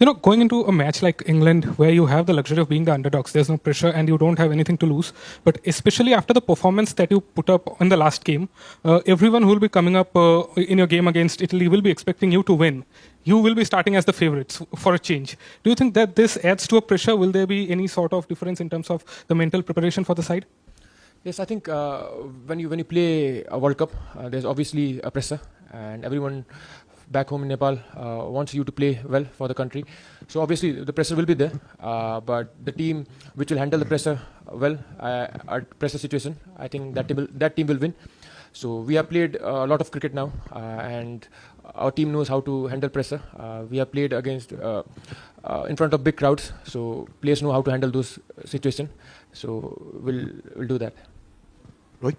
Going into a match like England, where you have the luxury of being the underdogs, there's no pressure and you don't have anything to lose. But especially after the performance that you put up in the last game, everyone who will be coming up in your game against Italy will be expecting you to win. You will be starting as the favorites for a change. Do you think that this adds to a pressure? Will there be any sort of difference in terms of the mental preparation for the side? Yes, I think when you play a World Cup, there's obviously a pressure, and everyone back home in Nepal wants you to play well for the country. So obviously the pressure will be there, but the team which will handle the pressure well, pressure situation, I think that team will win. So we have played a lot of cricket now, and our team knows how to handle pressure. We have played against in front of big crowds, so players know how to handle those situations. So we'll do that. Rohit,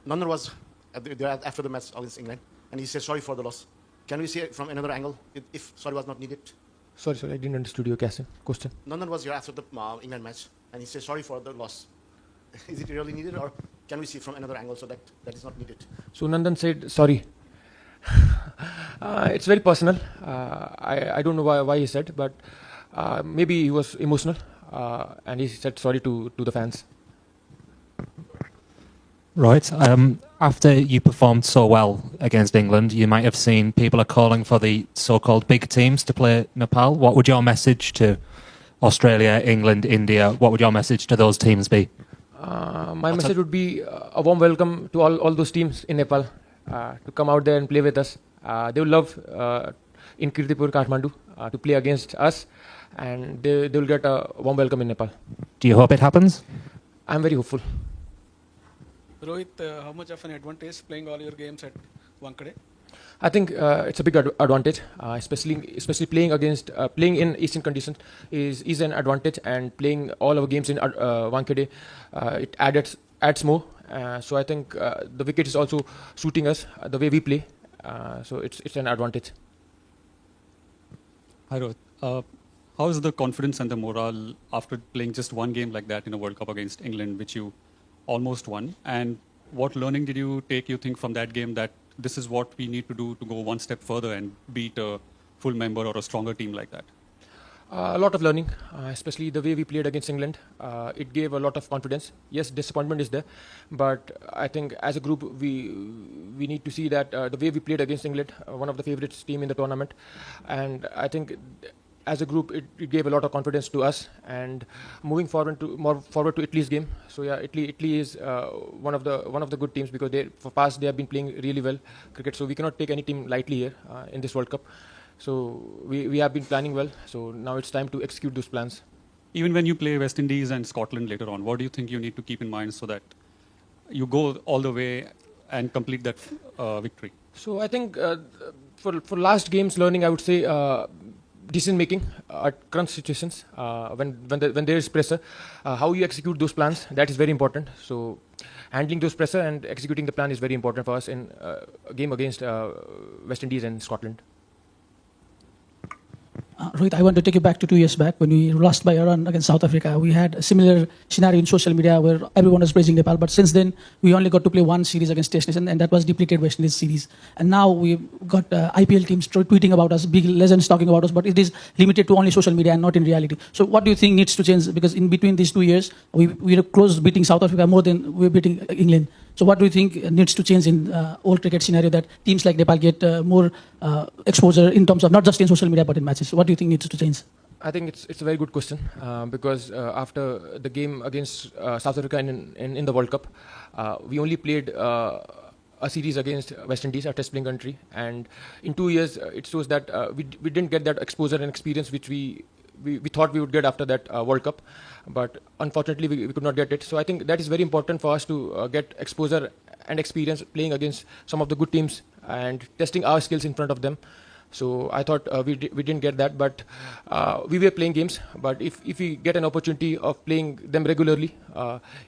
Nandan was after the match against England, and he said sorry for the loss. Can we see it from another angle if sorry was not needed? Sorry, I didn't understand your question. Nandan was here after the England match, and he said sorry for the loss. Is it really needed, or can we see from another angle so that is not needed? So Nandan said sorry. It's very personal. I don't know why he said, but maybe he was emotional, and he said sorry to the fans. Right. After you performed so well against England, you might have seen people are calling for the so-called big teams to play Nepal. What would your message to Australia, England, India, what would your message to those teams be? My message would be a warm welcome to all those teams in Nepal to come out there and play with us. They will love in Kirtipur, Kathmandu to play against us, and they will get a warm welcome in Nepal. Do you hope it happens? I'm very hopeful. Rohit, how much of an advantage playing all your games at Wankhede? I think it's a big advantage, especially playing in Asian conditions is an advantage, and playing all our games in Wankhede, it adds more. So I think the wicket is also suiting us the way we play. So it's an advantage. Hi Rohit. How is the confidence and the morale after playing just one game like that in a World Cup against England, which you almost won? And what learning did you take, you think, from that game, that this is what we need to do to go one step further and beat a full member or a stronger team like that? A lot of learning, especially the way we played against England. It gave a lot of confidence. Yes, disappointment is there, but I think as a group we need to see that the way we played against England, one of the favorites team in the tournament, and I think as a group it gave a lot of confidence to us. And moving forward to Italy's game. So yeah, Italy is one of the good teams, because they have been playing really well cricket. So we cannot take any team lightly here in this World Cup. So we have been planning well. So now it's time to execute those plans. Even when you play West Indies and Scotland later on, what do you think you need to keep in mind so that you go all the way and complete that victory? So I think for last games learning, I would say decision making at crunch situations, when there is pressure, how you execute those plans, that is very important. So handling those pressure and executing the plan is very important for us in a game against West Indies and Scotland. Rohit, I want to take you back to 2 years back when we lost by a run against South Africa. We had a similar scenario in social media where everyone was praising Nepal, but since then we only got to play one series against Test Nation, and that was depleted West Indies series. And now we've got IPL teams tweeting about us, big legends talking about us, but it is limited to only social media and not in reality. So what do you think needs to change? Because in between these 2 years, we are close beating South Africa more than we're beating England. So what do you think needs to change in old cricket scenario that teams like Nepal get more exposure in terms of not just in social media but in matches? So what do you think needs to change? I think it's a very good question, because after the game against South Africa in the World Cup, we only played a series against West Indies, a test playing country, and in 2 years it shows that we didn't get that exposure and experience which we thought we would get after that World Cup, but unfortunately we could not get it. So I think that is very important for us to get exposure and experience playing against some of the good teams and testing our skills in front of them. So I thought we didn't get that, but we were playing games. But if we get an opportunity of playing them regularly,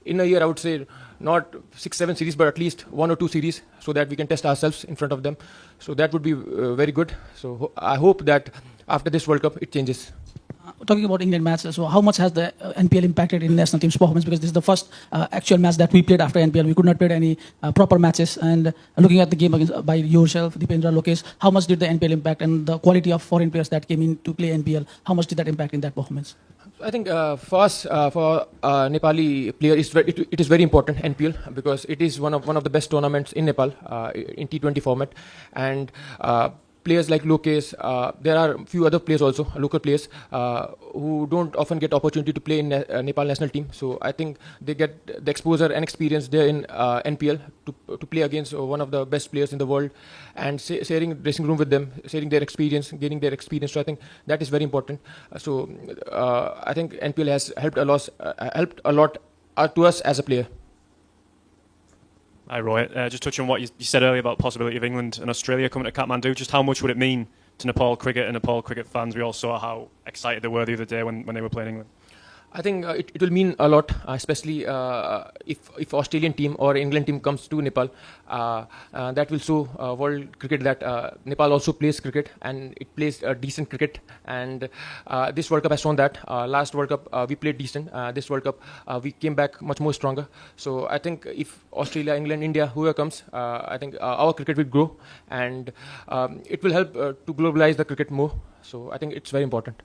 in a year I would say not 6-7 series, but at least 1 or 2 series, so that we can test ourselves in front of them. So that would be very good. So I hope that after this World Cup it changes. Talking about England match, so how much has the NPL impacted in national team's performance? Because this is the first actual match that we played after NPL. We could not play any proper matches. And looking at the game against, by yourself, Dipendra, Lokesh, how much did the NPL impact, and the quality of foreign players that came in to play NPL, how much did that impact in that performance? I think for us, for Nepali player, it is very important NPL because it is one of the best tournaments in Nepal in T20 format, and players like Lokesh, there are a few other players also, local players who don't often get opportunity to play in Nepal national team. So I think they get the exposure and experience there in NPL to play against one of the best players in the world, and sharing dressing room with them, sharing their experience, gaining their experience. So I think that is very important. I think NPL has helped a lot to us as a player. Hi, Rohit. Just touching on what you said earlier about the possibility of England and Australia coming to Kathmandu, just how much would it mean to Nepal cricket and Nepal cricket fans? We all saw how excited they were the other day when they were playing England. I think it will mean a lot, especially if Australian team or England team comes to Nepal. That will show world cricket that Nepal also plays cricket, and it plays decent cricket. And this World Cup has shown that. Last World Cup we played decent. This World Cup we came back much more stronger. So I think if Australia, England, India, whoever comes, I think our cricket will grow, and it will help to globalize the cricket more. So I think it's very important.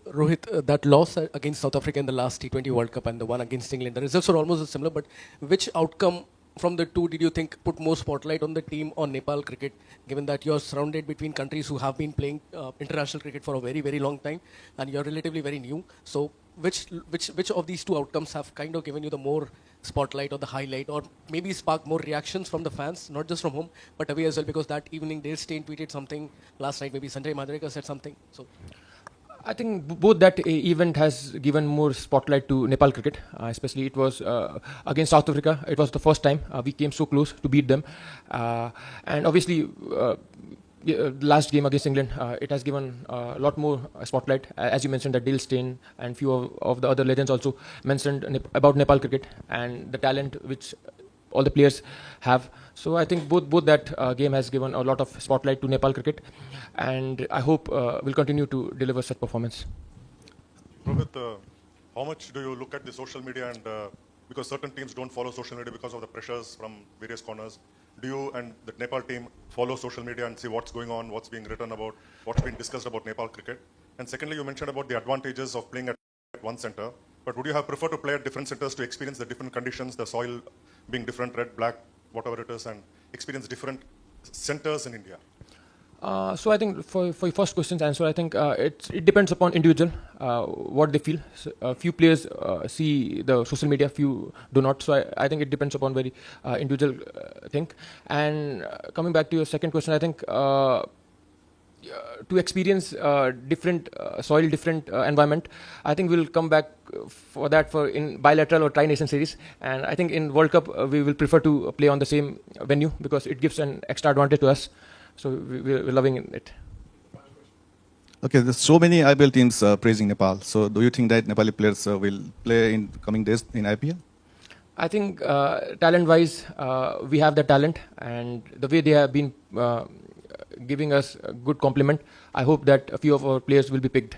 Rohit, that loss against South Africa in the last T20 World Cup and the one against England, the results are almost similar, but which outcome from the two did you think put more spotlight on the team or Nepal cricket, given that you're surrounded between countries who have been playing international cricket for a very, very long time and you're relatively very new? So which of these two outcomes have kind of given you the more spotlight or the highlight, or maybe sparked more reactions from the fans, not just from home, but away as well? Because that evening Dale Steyn tweeted something last night, maybe Sanjay Manjrekar said something. So I think both that event has given more spotlight to Nepal cricket, especially it was against South Africa. It was the first time we came so close to beat them, and obviously last game against England, it has given a lot more spotlight. As you mentioned, that Dale Steyn and few of the other legends also mentioned about Nepal cricket and the talent which all the players have. So I think both that game has given a lot of spotlight to Nepal cricket, and I hope we'll continue to deliver such performance. Rohit, how much do you look at the social media, and because certain teams don't follow social media because of the pressures from various corners, do you and the Nepal team follow social media and see what's going on, what's being written about, what's been discussed about Nepal cricket? And secondly, you mentioned about the advantages of playing at one center, but would you have preferred to play at different centers to experience the different conditions, the soil being different, red, black, whatever it is, and experience different centers in India? So I think for your first question's answer, I think it depends upon individual what they feel. So, few players see the social media, few do not. So I think it depends upon very individual thing. And coming back to your second question, I think to experience different soil, different environment, I think we'll come back for that for in bilateral or tri-nation series. And I think in World Cup we will prefer to play on the same venue because it gives an extra advantage to us. So we're loving it. Okay, there's so many IPL teams praising Nepal. So do you think that Nepali players will play in coming days in IPL? I think talent-wise, we have the talent, and the way they have been giving us a good compliment, I hope that a few of our players will be picked.